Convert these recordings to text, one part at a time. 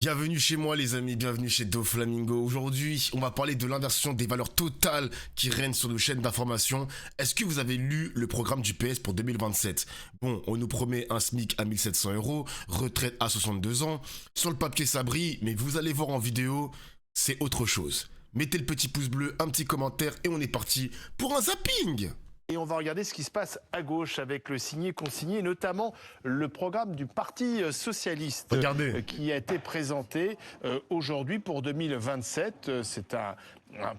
Bienvenue chez moi les amis, bienvenue chez Doflamingo. Aujourd'hui, on va parler de l'inversion des valeurs totales qui règnent sur nos chaînes d'information. Est-ce que vous avez lu le programme du PS pour 2027? Bon, on nous promet un SMIC à 1700 euros, retraite à 62 ans. Sur le papier ça brille, mais vous allez voir en vidéo, c'est autre chose. Mettez le petit pouce bleu, un petit commentaire et on est parti pour un zapping. Et on va regarder ce qui se passe à gauche avec le signé-consigné, notamment le programme du Parti socialiste Regardez. qui a été présenté aujourd'hui pour 2027. C'est un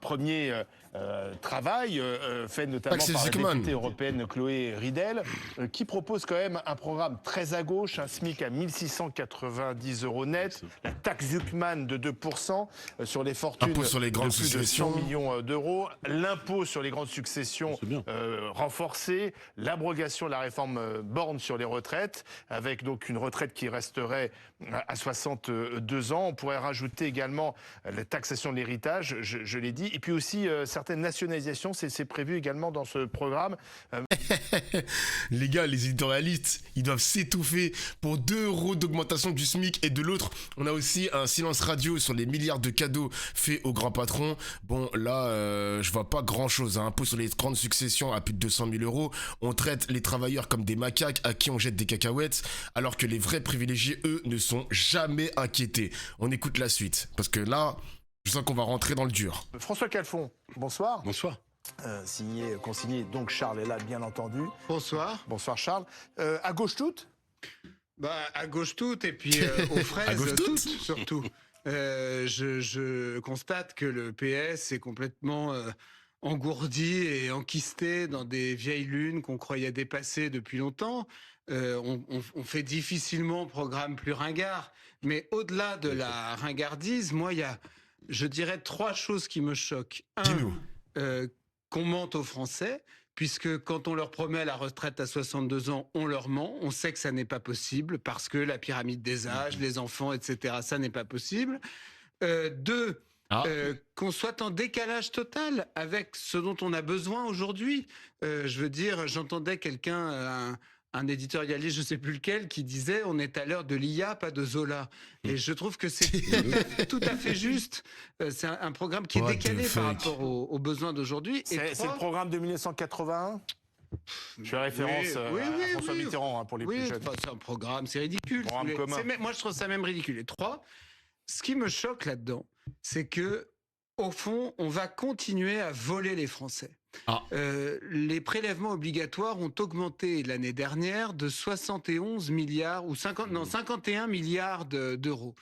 premier travail fait notamment Axel par la Zuckman. députée européenne Chloé Ridel, qui propose quand même un programme très à gauche, un SMIC à 1690 euros net, la taxe Zuckman de 2% sur les fortunes Impôt sur les grandes de plus de 100 successions. millions d'euros, l'impôt sur les grandes successions renforcé, l'abrogation de la réforme Borne sur les retraites, avec donc une retraite qui resterait à 62 ans. On pourrait rajouter également la taxation de l'héritage, je l'ai dit, et puis aussi certaines nationalisations, c'est prévu également dans ce programme. Les gars, les éditorialistes, ils doivent s'étouffer pour 2 euros d'augmentation du SMIC. Et de l'autre, on a aussi un silence radio sur les milliards de cadeaux faits aux grands patrons. Bon, là, je vois pas grand-chose. Impôt sur les grandes successions à plus de 200 000 euros. On traite les travailleurs comme des macaques à qui on jette des cacahuètes, alors que les vrais privilégiés, eux, ne sont jamais inquiétés. On écoute la suite, parce que là, je sens qu'on va rentrer dans le dur. François Calfon, bonsoir. Bonsoir. Signé, consigné, donc Charles est là, bien entendu. Bonsoir. Bonsoir Charles. À gauche toute. Bah, à gauche toutes et puis aux fraises À gauche toutes surtout. Je constate que le PS est complètement engourdi et enquisté dans des vieilles lunes qu'on croyait dépasser depuis longtemps. On fait difficilement programme plus ringard, mais au-delà de la ringardise, moi, il y a, je dirais, 3 choses qui me choquent. Dis-nous. Qu'on mente aux Français, puisque quand on leur promet la retraite à 62 ans, on leur ment. On sait que ça n'est pas possible, parce que la pyramide des âges, les enfants, etc., ça n'est pas possible. 2, qu'on soit en décalage total avec ce dont on a besoin aujourd'hui. Je veux dire, j'entendais quelqu'un, un éditorialiste, je ne sais plus lequel, qui disait on est à l'heure de l'IA, pas de Zola. Et je trouve que c'est tout à fait juste. C'est un programme qui est What décalé the par fuck. rapport aux besoins d'aujourd'hui. C'est le programme de 1981. Je fais référence à François Mitterrand pour les plus jeunes. C'est un programme, c'est ridicule. Programme commun. Moi, je trouve ça même ridicule. Et 3, ce qui me choque là-dedans, c'est que, au fond, on va continuer à voler les Français. Les prélèvements obligatoires ont augmenté l'année dernière de 71 milliards ou 51 milliards d'euros.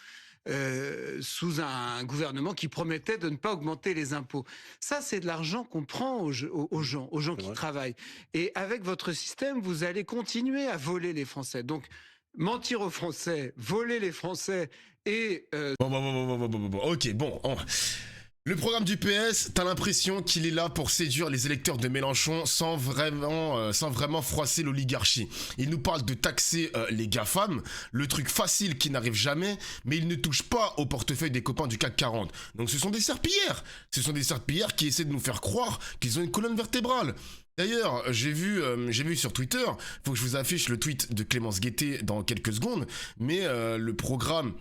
Sous un gouvernement qui promettait de ne pas augmenter les impôts. Ça, c'est de l'argent qu'on prend aux gens qui travaillent. Et avec votre système, vous allez continuer à voler les Français. Donc, mentir aux Français, voler les Français et... Bon. Ok, bon. Le programme du PS, t'as l'impression qu'il est là pour séduire les électeurs de Mélenchon sans vraiment froisser l'oligarchie. Il nous parle de taxer les GAFAM, le truc facile qui n'arrive jamais, mais il ne touche pas au portefeuille des copains du CAC 40. Donc ce sont des serpillères. Ce sont des serpillères qui essaient de nous faire croire qu'ils ont une colonne vertébrale. D'ailleurs, j'ai vu sur Twitter, faut que je vous affiche le tweet de Clémence Guettet dans quelques secondes, mais le programme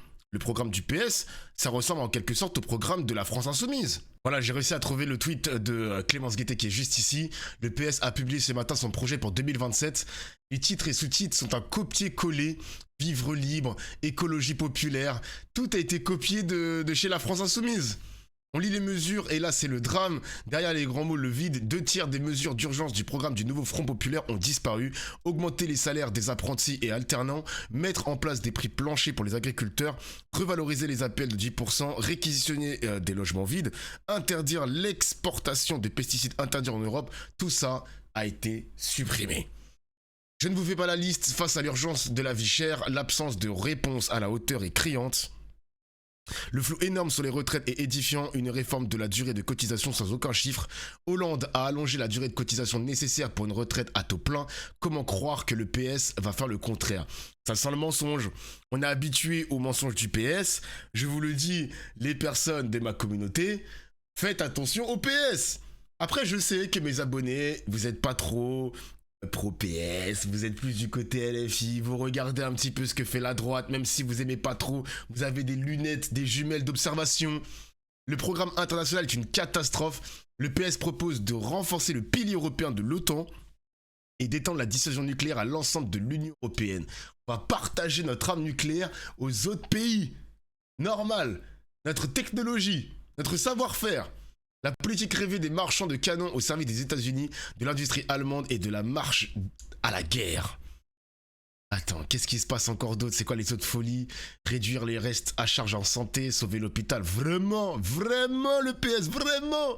du PS, ça ressemble en quelque sorte au programme de la France Insoumise. Voilà, j'ai réussi à trouver le tweet de Clémence Guettet qui est juste ici. Le PS a publié ce matin son projet pour 2027. Les titres et sous-titres sont un copier-coller. Vivre libre, écologie populaire, tout a été copié de chez la France Insoumise. On lit les mesures et là c'est le drame. Derrière les grands mots, le vide, 2/3 des mesures d'urgence du programme du nouveau Front Populaire ont disparu. Augmenter les salaires des apprentis et alternants, mettre en place des prix planchers pour les agriculteurs, revaloriser les APL de 10%, réquisitionner des logements vides, interdire l'exportation de pesticides interdits en Europe, tout ça a été supprimé. Je ne vous fais pas la liste, face à l'urgence de la vie chère, l'absence de réponse à la hauteur est criante. Le flou énorme sur les retraites est édifiant, une réforme de la durée de cotisation sans aucun chiffre. Hollande a allongé la durée de cotisation nécessaire pour une retraite à taux plein. Comment croire que le PS va faire le contraire? Ça sent le mensonge. On est habitué au mensonge du PS. Je vous le dis, les personnes de ma communauté, faites attention au PS. Après, je sais que mes abonnés, vous êtes pas trop pro-PS, vous êtes plus du côté LFI, vous regardez un petit peu ce que fait la droite, même si vous aimez pas trop, vous avez des lunettes, des jumelles d'observation. Le programme international est une catastrophe. Le PS propose de renforcer le pilier européen de l'OTAN et d'étendre la dissuasion nucléaire à l'ensemble de l'Union européenne. On va partager notre arme nucléaire aux autres pays. Normal. Notre technologie, notre savoir-faire. La politique rêvée des marchands de canons au service des États-Unis, de l'industrie allemande et de la marche à la guerre. Attends, qu'est-ce qui se passe encore d'autre? C'est quoi les autres folies? Réduire les restes à charge en santé, sauver l'hôpital. Vraiment, vraiment le PS, vraiment!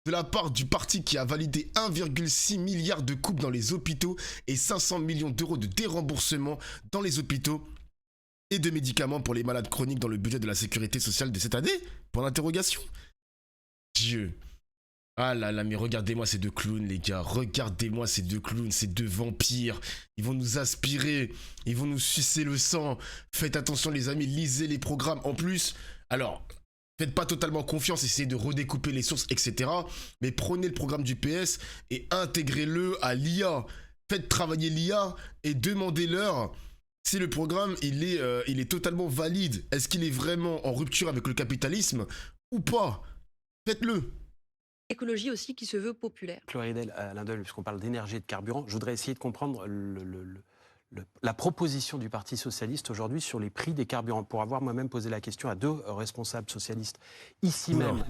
De la part du parti qui a validé 1,6 milliard de coupes dans les hôpitaux et 500 millions d'euros de déremboursement dans les hôpitaux et de médicaments pour les malades chroniques dans le budget de la sécurité sociale de cette année? Point d'interrogation. Dieu. Ah là là, mais regardez-moi ces deux clowns, les gars. Regardez-moi ces deux clowns, ces deux vampires. Ils vont nous aspirer. Ils vont nous sucer le sang. Faites attention, les amis. Lisez les programmes. En plus, alors, faites pas totalement confiance. Essayez de redécouper les sources, etc. Mais prenez le programme du PS et intégrez-le à l'IA. Faites travailler l'IA et demandez-leur si le programme, il est totalement valide. Est-ce qu'il est vraiment en rupture avec le capitalisme ou pas? Faites-le. Écologie aussi qui se veut populaire. Chloé-Ridel, Alain Delon, puisqu'on parle d'énergie et de carburant, je voudrais essayer de comprendre la proposition du Parti socialiste aujourd'hui sur les prix des carburants. Pour avoir moi-même posé la question à deux responsables socialistes ici même,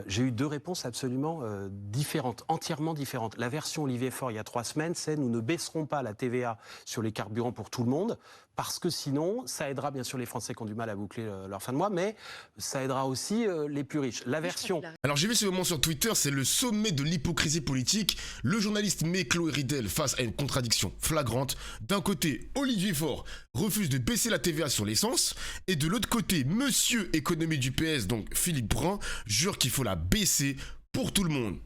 j'ai eu deux réponses absolument différentes, entièrement différentes. La version Olivier Faure il y a 3 semaines, c'est nous ne baisserons pas la TVA sur les carburants pour tout le monde, parce que sinon, ça aidera bien sûr les Français qui ont du mal à boucler leur fin de mois, mais ça aidera aussi les plus riches. La version... Alors j'ai vu ce moment sur Twitter, c'est le sommet de l'hypocrisie politique. Le journaliste met Chloé-Ridel face à une contradiction flagrante. D'un côté, Olivier Faure refuse de baisser la TVA sur l'essence, et de l'autre côté, monsieur économie du PS, donc Philippe Brun, jure qu'il faut la baisser pour tout le monde.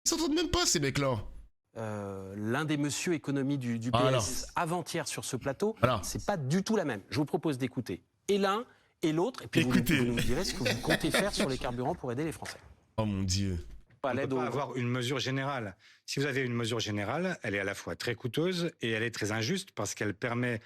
Ils s'entendent même pas ces mecs-là. L'un des messieurs économie du PS avant-hier sur ce plateau, c'est pas du tout la même. Je vous propose d'écouter et l'un et l'autre, et puis vous nous direz ce que vous comptez faire sur les carburants pour aider les Français. Oh mon Dieu. On ne peut pas avoir une mesure générale. Si vous avez une mesure générale, elle est à la fois très coûteuse et elle est très injuste parce qu'elle permet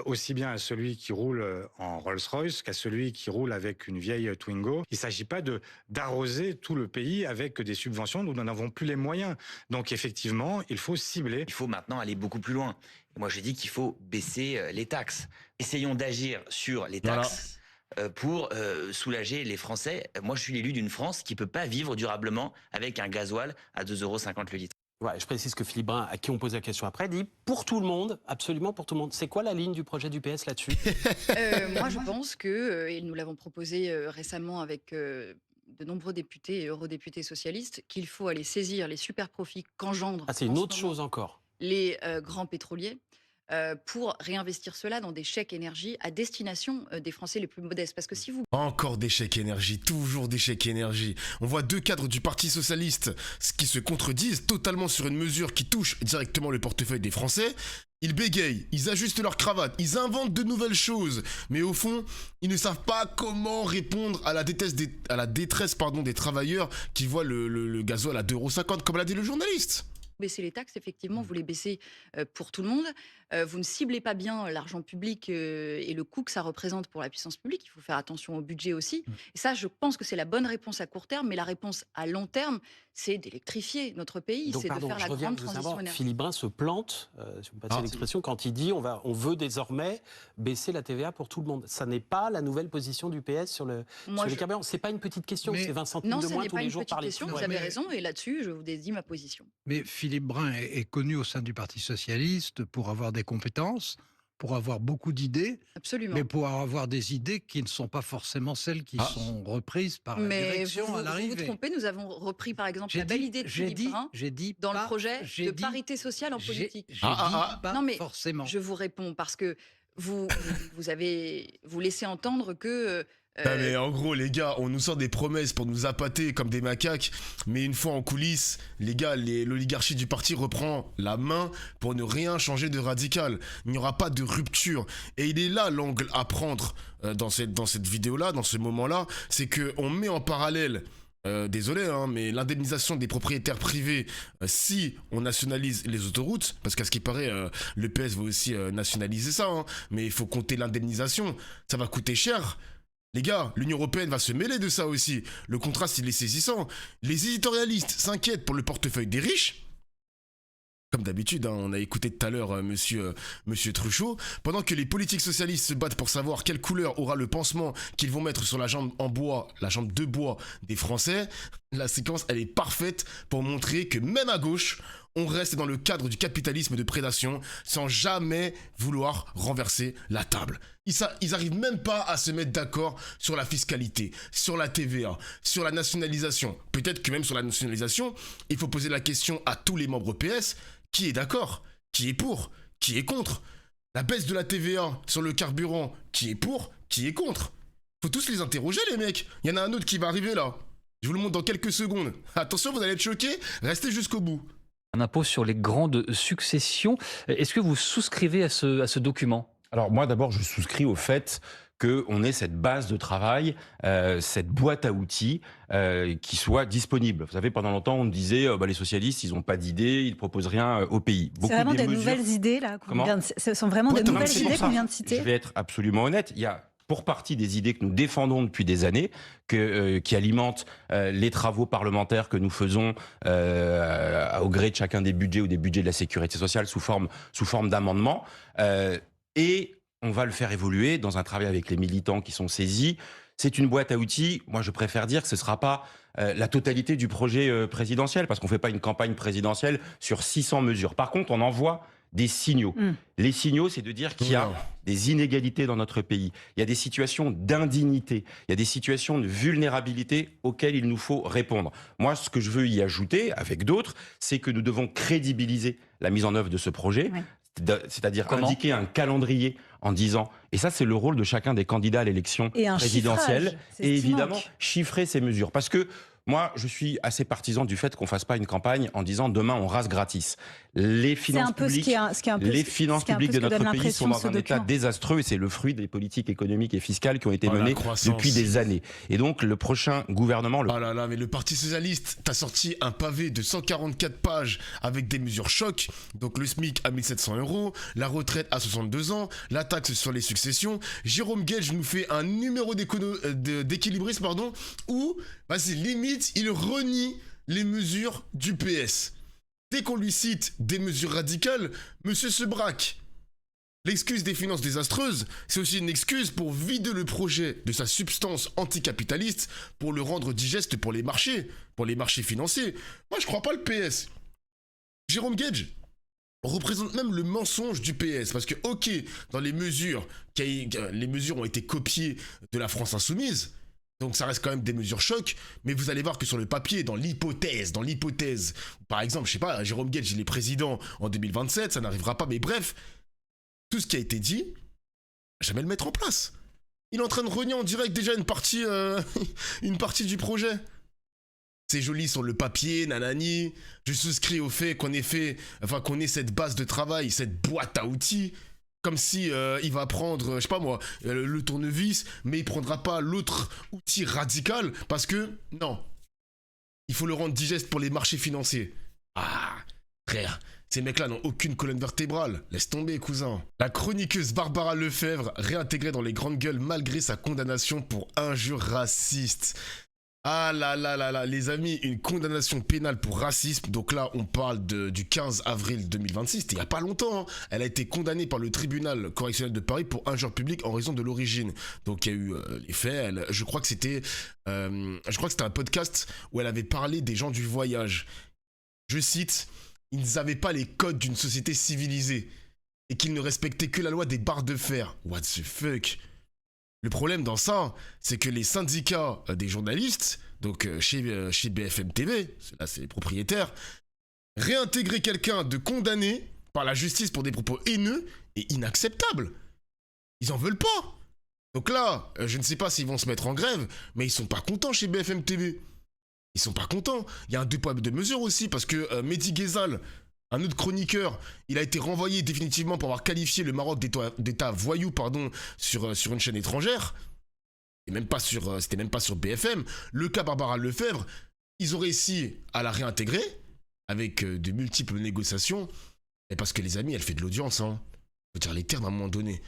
aussi bien à celui qui roule en Rolls-Royce qu'à celui qui roule avec une vieille Twingo. Il ne s'agit pas d'arroser tout le pays avec des subventions dont nous n'avons plus les moyens. Donc effectivement, il faut cibler. Il faut maintenant aller beaucoup plus loin. Moi, je dis qu'il faut baisser les taxes. Essayons d'agir sur les taxes pour soulager les Français. Moi, je suis l'élu d'une France qui ne peut pas vivre durablement avec un gasoil à 2,50 € le litre. Ouais, je précise que Philippe Brun, à qui on pose la question après, dit pour tout le monde, absolument pour tout le monde. C'est quoi la ligne du projet du PS là-dessus? Moi, je pense que, et nous l'avons proposé récemment avec de nombreux députés et eurodéputés socialistes, qu'il faut aller saisir les super profits qu'engendrent c'est une autre chose encore. Les grands pétroliers. Pour réinvestir cela dans des chèques énergie à destination des Français les plus modestes. Parce que si vous... Encore des chèques énergie, toujours des chèques énergie. On voit deux cadres du Parti Socialiste qui se contredisent totalement sur une mesure qui touche directement le portefeuille des Français. Ils bégayent, ils ajustent leur cravate, ils inventent de nouvelles choses. Mais au fond, ils ne savent pas comment répondre à la détresse des travailleurs qui voient le gasoil à 2,50 € comme l'a dit le journaliste. Baisser les taxes, effectivement, vous les baissez pour tout le monde. Vous ne ciblez pas bien l'argent public et le coût que ça représente pour la puissance publique. Il faut faire attention au budget aussi. Et ça, je pense que c'est la bonne réponse à court terme. Mais la réponse à long terme, c'est d'électrifier notre pays. C'est de faire la grande transition énergétique. Philippe Brun se plante, si vous me passez l'expression, quand il dit on veut désormais baisser la TVA pour tout le monde. Ça n'est pas la nouvelle position du PS sur les carburants. C'est pas une petite question, c'est 20 centimes de moins tous les jours par litre. Vous avez raison, et là-dessus, je vous dédie ma position. Mais Philippe Brun est connu au sein du Parti Socialiste pour avoir des compétences, pour avoir beaucoup d'idées, mais pour avoir des idées qui ne sont pas forcément celles qui sont reprises par la direction à l'arrivée. Vous vous trompez, nous avons repris par exemple la belle idée de Philippe Brun dans le projet de parité sociale en politique. Non mais forcément. Je vous réponds parce que vous laissez entendre que... Non mais en gros les gars, on nous sort des promesses pour nous appâter comme des macaques, mais une fois en coulisses, les gars, l'oligarchie du parti reprend la main pour ne rien changer de radical. Il n'y aura pas de rupture. Et il est là l'angle à prendre dans cette vidéo-là, dans ce moment-là, c'est qu'on met en parallèle désolé, hein, mais l'indemnisation des propriétaires privés, si on nationalise les autoroutes, parce qu'à ce qui paraît, le PS veut aussi nationaliser ça, hein, mais il faut compter l'indemnisation, ça va coûter cher. Les gars, l'Union Européenne va se mêler de ça aussi. Le contraste, il est saisissant. Les éditorialistes s'inquiètent pour le portefeuille des riches. Comme d'habitude, hein, on a écouté tout à l'heure monsieur Truchot. Pendant que les politiques socialistes se battent pour savoir quelle couleur aura le pansement qu'ils vont mettre sur la jambe de bois des Français, la séquence, elle est parfaite pour montrer que même à gauche, on reste dans le cadre du capitalisme de prédation sans jamais vouloir renverser la table. Ils arrivent même pas à se mettre d'accord sur la fiscalité, sur la TVA, sur la nationalisation. Peut-être que même sur la nationalisation, il faut poser la question à tous les membres PS, qui est d'accord, qui est pour, qui est contre. La baisse de la TVA sur le carburant, qui est pour, qui est contre. Faut tous les interroger les mecs. Il y en a un autre qui va arriver là. Je vous le montre dans quelques secondes. Attention, vous allez être choqués, restez jusqu'au bout. Un impôt sur les grandes successions. Est-ce que vous souscrivez à ce document ? Alors moi d'abord je souscris au fait qu'on ait cette base de travail, cette boîte à outils qui soit disponible. Vous savez, pendant longtemps on disait les socialistes ils n'ont pas d'idées, ils ne proposent rien au pays. C'est vraiment des nouvelles idées là. Ce sont vraiment des nouvelles idées qu'on vient de citer. Je vais être absolument honnête, il y a pour partie des idées que nous défendons depuis des années, qui alimentent les travaux parlementaires que nous faisons au gré de chacun des budgets ou des budgets de la sécurité sociale sous forme d'amendements. Et on va le faire évoluer dans un travail avec les militants qui sont saisis. C'est une boîte à outils. Moi, je préfère dire que ce ne sera pas la totalité du projet présidentiel, parce qu'on ne fait pas une campagne présidentielle sur 600 mesures. Par contre, on envoie des signaux. Les signaux, c'est de dire qu'il y a des inégalités dans notre pays. Il y a des situations d'indignité. Il y a des situations de vulnérabilité auxquelles il nous faut répondre. Moi, ce que je veux y ajouter, avec d'autres, c'est que nous devons crédibiliser la mise en œuvre de ce projet. Oui. C'est-à-dire indiquer un calendrier en disant, et ça c'est le rôle de chacun des candidats à l'élection présidentielle, et évidemment chiffrer ces mesures. Parce que moi, je suis assez partisan du fait qu'on ne fasse pas une campagne en disant demain on rase gratis. Les finances publiques de notre pays sont dans un état désastreux et c'est le fruit des politiques économiques et fiscales qui ont été menées depuis des années. Et donc le prochain gouvernement... Oh là là, mais le Parti Socialiste t'a sorti un pavé de 144 pages avec des mesures chocs. Donc le SMIC à 1 700 €, la retraite à 62 ans, la taxe sur les successions. Jérôme Guedj nous fait un numéro d'équilibriste, où, vas-y, limite, il renie les mesures du PS. Dès qu'on lui cite des mesures radicales, monsieur se braque. L'excuse des finances désastreuses, c'est aussi une excuse pour vider le projet de sa substance anticapitaliste pour le rendre digeste pour les marchés financiers. Moi, je crois pas le PS. Jérôme Guedj représente même le mensonge du PS, parce que, ok, dans les mesures ont été copiées de la France insoumise, donc ça reste quand même des mesures chocs, mais vous allez voir que sur le papier, dans l'hypothèse, par exemple, je sais pas, Jérôme Guedj, il est président en 2027, ça n'arrivera pas, mais bref, tout ce qui a été dit, jamais le mettre en place. Il est en train de renier en direct déjà une partie du projet. C'est joli sur le papier, nanani, je souscris au fait qu'on ait cette base de travail, cette boîte à outils, comme si il va prendre, je sais pas moi, le tournevis, mais il prendra pas l'autre outil radical, parce que, non, il faut le rendre digeste pour les marchés financiers. Ah, frère, ces mecs-là n'ont aucune colonne vertébrale, laisse tomber, cousin. La chroniqueuse Barbara Lefebvre, réintégrée dans les grandes gueules malgré sa condamnation pour injures racistes. Ah là là là là, les amis, une condamnation pénale pour racisme. Donc là, on parle du 15 avril 2026, c'était il n'y a pas longtemps. Hein. Elle a été condamnée par le tribunal correctionnel de Paris pour injure publique en raison de l'origine. Donc il y a eu les faits. Je crois que c'était un podcast où elle avait parlé des gens du voyage. Je cite, ils n'avaient pas les codes d'une société civilisée et qu'ils ne respectaient que la loi des barres de fer. What the fuck? Le problème dans ça, c'est que les syndicats des journalistes, donc chez BFM TV, là c'est les propriétaires, réintégrer quelqu'un de condamné par la justice pour des propos haineux est inacceptable. Ils en veulent pas. Donc là, je ne sais pas s'ils vont se mettre en grève, mais ils sont pas contents chez BFM TV. Ils sont pas contents. Il y a un 2 poids 2 mesures aussi, parce que Mehdi Ghezal, un autre chroniqueur, il a été renvoyé définitivement pour avoir qualifié le Maroc d'état voyou, sur une chaîne étrangère. C'était même pas sur BFM. Le cas Barbara Lefebvre, ils ont réussi à la réintégrer avec de multiples négociations. Et parce que les amis, elle fait de l'audience. Hein. Je veux dire les termes à un moment donné.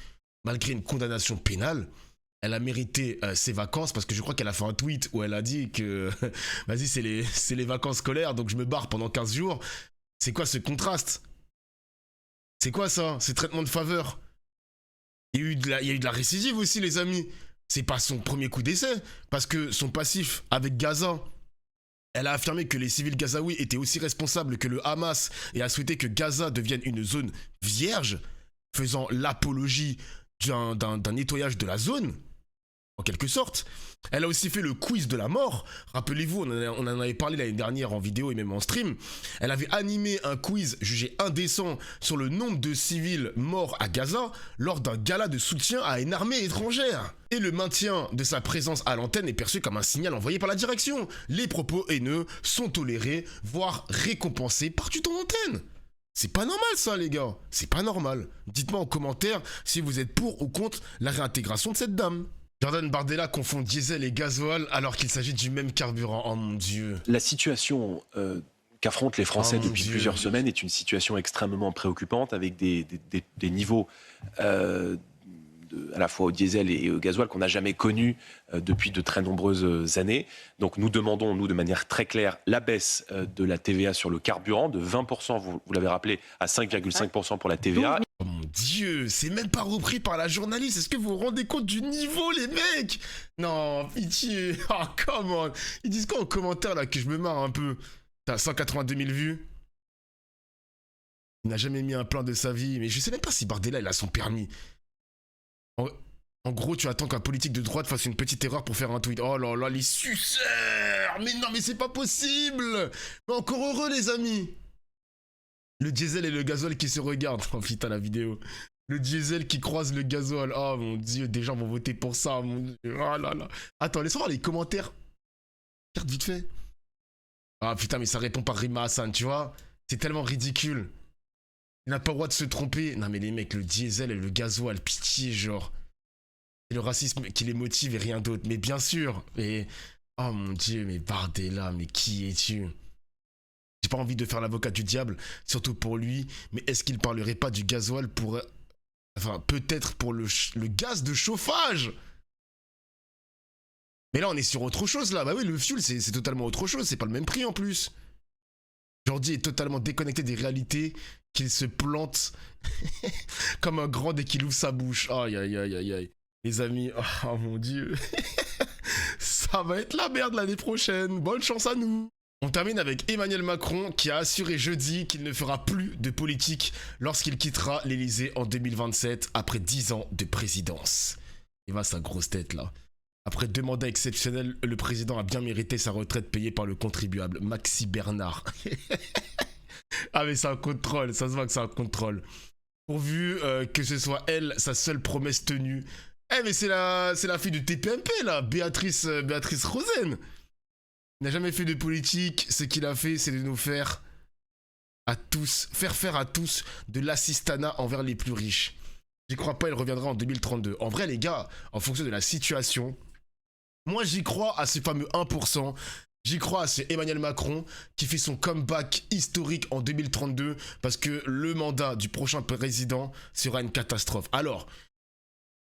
Malgré une condamnation pénale, elle a mérité ses vacances parce que je crois qu'elle a fait un tweet où elle a dit que vas-y, c'est les vacances scolaires, donc je me barre pendant 15 jours. C'est quoi ce contraste? C'est quoi ça? Ce traitement de faveur? Il y a eu de la récidive aussi, les amis. C'est pas son premier coup d'essai, parce que son passif avec Gaza, elle a affirmé que les civils gazaouis étaient aussi responsables que le Hamas et a souhaité que Gaza devienne une zone vierge, faisant l'apologie d'un nettoyage de la zone, en quelque sorte. Elle a aussi fait le quiz de la mort. Rappelez-vous, on en avait parlé l'année dernière en vidéo et même en stream. Elle avait animé un quiz jugé indécent sur le nombre de civils morts à Gaza lors d'un gala de soutien à une armée étrangère. Et le maintien de sa présence à l'antenne est perçu comme un signal envoyé par la direction. Les propos haineux sont tolérés, voire récompensés par du temps d'antenne. C'est pas normal ça, les gars. C'est pas normal. Dites-moi en commentaire si vous êtes pour ou contre la réintégration de cette dame. Jordan Bardella confond diesel et gasoil alors qu'il s'agit du même carburant. Oh mon Dieu. La situation qu'affrontent les Français depuis plusieurs semaines est une situation extrêmement préoccupante avec des niveaux à la fois au diesel et au gasoil qu'on n'a jamais connus depuis de très nombreuses années. Donc nous demandons, nous, de manière très claire, la baisse de la TVA sur le carburant de 20%, vous l'avez rappelé, à 5,5% pour la TVA. Oh mon Dieu, c'est même pas repris par la journaliste. Est-ce que vous vous rendez compte du niveau, les mecs? Non, pitié. Oh, come on. Ils disent quoi en commentaire, là, que je me marre un peu? T'as 182 000 vues. Il n'a jamais mis un plein de sa vie. Mais je sais même pas si Bardella, il a son permis. En gros, tu attends qu'un politique de droite fasse une petite erreur pour faire un tweet. Oh là là, les suceurs! Mais non, mais c'est pas possible! Mais encore heureux, les amis! Le diesel et le gasoil qui se regardent. Oh putain, la vidéo. Le diesel qui croise le gasoil. Oh mon Dieu, des gens vont voter pour ça. Mon Dieu. Oh là là. Attends, laisse-moi voir les commentaires. Regarde vite fait. Ah putain, mais ça répond par Rima Hassan, tu vois? C'est tellement ridicule. Il n'a pas le droit de se tromper. Non mais les mecs, le diesel et le gasoil, pitié, genre. C'est le racisme qui les motive et rien d'autre. Mais bien sûr. Mais... oh mon Dieu, mais Bardella, mais qui es-tu? J'ai pas envie de faire l'avocat du diable, surtout pour lui. Mais est-ce qu'il parlerait pas du gasoil pour... enfin, peut-être pour le gaz de chauffage? Mais là, on est sur autre chose, là. Bah oui, le fuel, c'est totalement autre chose. C'est pas le même prix, en plus. Jordi est totalement déconnecté des réalités, qu'il se plante comme un grand dès qu'il ouvre sa bouche. Aïe, aïe, aïe, aïe, aïe. Les amis, oh mon Dieu. Ça va être la merde l'année prochaine. Bonne chance à nous. On termine avec Emmanuel Macron qui a assuré jeudi qu'il ne fera plus de politique lorsqu'il quittera l'Elysée en 2027 après 10 ans de présidence. Il va sa grosse tête là. Après 2 mandats exceptionnels, le président a bien mérité sa retraite payée par le contribuable Maxime Bernard. Ah mais c'est un contrôle, ça se voit que c'est un contrôle. Pourvu que ce soit elle, sa seule promesse tenue. Eh mais c'est la fille de TPMP là, Béatrice Rosen. Il n'a jamais fait de politique, ce qu'il a fait c'est de nous faire faire à tous de l'assistanat envers les plus riches. J'y crois pas, il reviendra en 2032. En vrai les gars, en fonction de la situation, moi j'y crois à ce fameux 1%. J'y crois à ce Emmanuel Macron qui fait son comeback historique en 2032 parce que le mandat du prochain président sera une catastrophe. Alors,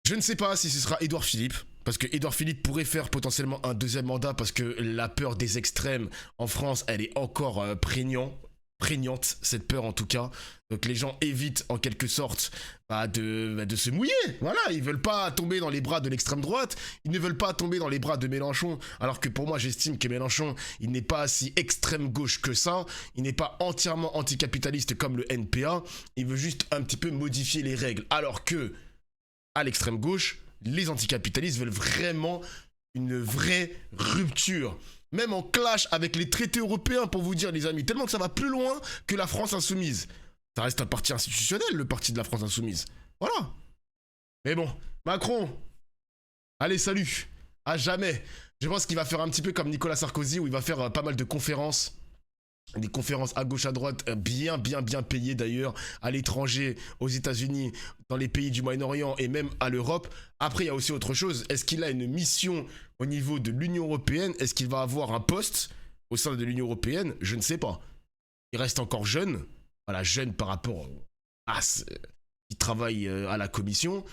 je ne sais pas si ce sera Édouard Philippe, parce que Édouard Philippe pourrait faire potentiellement un 2e mandat parce que la peur des extrêmes en France, elle est encore prégnante, cette peur en tout cas. Donc les gens évitent en quelque sorte de se mouiller. Voilà, ils veulent pas tomber dans les bras de l'extrême droite, ils ne veulent pas tomber dans les bras de Mélenchon, alors que pour moi j'estime que Mélenchon, il n'est pas si extrême gauche que ça, il n'est pas entièrement anticapitaliste comme le NPA, il veut juste un petit peu modifier les règles, alors que à l'extrême gauche, les anticapitalistes veulent vraiment une vraie rupture. Même en clash avec les traités européens, pour vous dire les amis, tellement que ça va plus loin que la France insoumise. Ça reste un parti institutionnel, le parti de la France insoumise. Voilà. Mais bon, Macron, allez, salut. À jamais. Je pense qu'il va faire un petit peu comme Nicolas Sarkozy, où il va faire pas mal de conférences des conférences à gauche à droite, bien payées d'ailleurs, à l'étranger, aux États-Unis, dans les pays du Moyen-Orient et même à l'Europe. Après, il y a aussi autre chose. Est-ce qu'il a une mission au niveau de l'Union européenne? Est-ce qu'il va avoir un poste au sein de l'Union européenne? Je ne sais pas. Il reste encore jeune. Voilà, jeune par rapport à qui travaille à la Commission.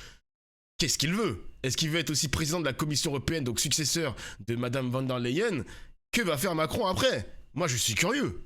Qu'est-ce qu'il veut? Est-ce qu'il veut être aussi président de la Commission européenne, donc successeur de Madame von der Leyen? Que va faire Macron après? Moi, je suis curieux.